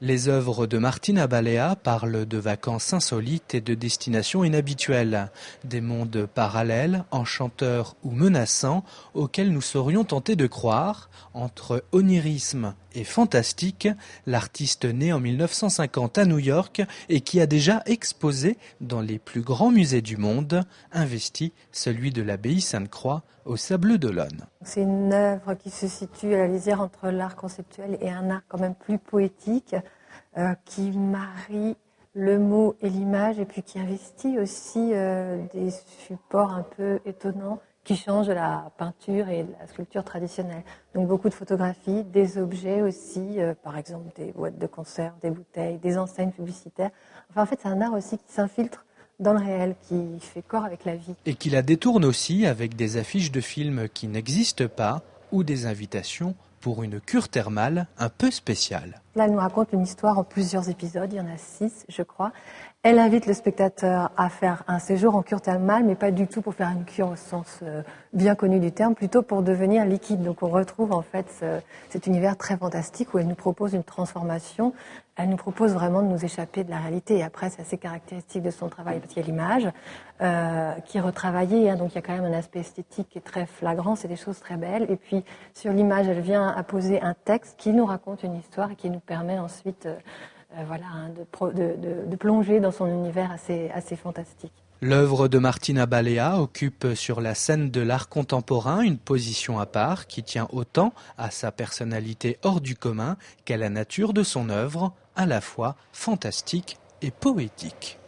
Les œuvres de Martina Balea parlent de vacances insolites et de destinations inhabituelles, des mondes parallèles, enchanteurs ou menaçants, auxquels nous serions tentés de croire. Entre onirisme et fantastique, l'artiste né en 1950 à New York et qui a déjà exposé dans les plus grands musées du monde, investit celui de l'abbaye Sainte-Croix au Sableux d'Olonne. C'est une œuvre qui se situe à la lisière entre l'art conceptuel et un art quand même plus poétique, qui marie le mot et l'image et puis qui investit aussi des supports un peu étonnants qui changent de la peinture et de la sculpture traditionnelle. Donc beaucoup de photographies, des objets aussi, par exemple des boîtes de conserve, des bouteilles, des enseignes publicitaires. Enfin, en fait, c'est un art aussi qui s'infiltre dans le réel, qui fait corps avec la vie. Et qui la détourne aussi avec des affiches de films qui n'existent pas ou des invitations pour une cure thermale un peu spéciale. Là, elle nous raconte une histoire en plusieurs épisodes, il y en a 6, je crois. Elle invite le spectateur à faire un séjour en cure thermale, mais pas du tout pour faire une cure au sens bien connu du terme, plutôt pour devenir liquide. Donc on retrouve en fait cet univers très fantastique où elle nous propose une transformation. Elle nous propose vraiment de nous échapper de la réalité. Et après, c'est assez caractéristique de son travail, parce qu'il y a l'image qui est retravaillée. Hein, donc il y a quand même un aspect esthétique qui est très flagrant, c'est des choses très belles. Et puis sur l'image, elle vient apposer un texte qui nous raconte une histoire et qui nous permet ensuite de plonger dans son univers assez fantastique. L'œuvre de Martina Balea occupe sur la scène de l'art contemporain une position à part qui tient autant à sa personnalité hors du commun qu'à la nature de son œuvre, à la fois fantastique et poétique.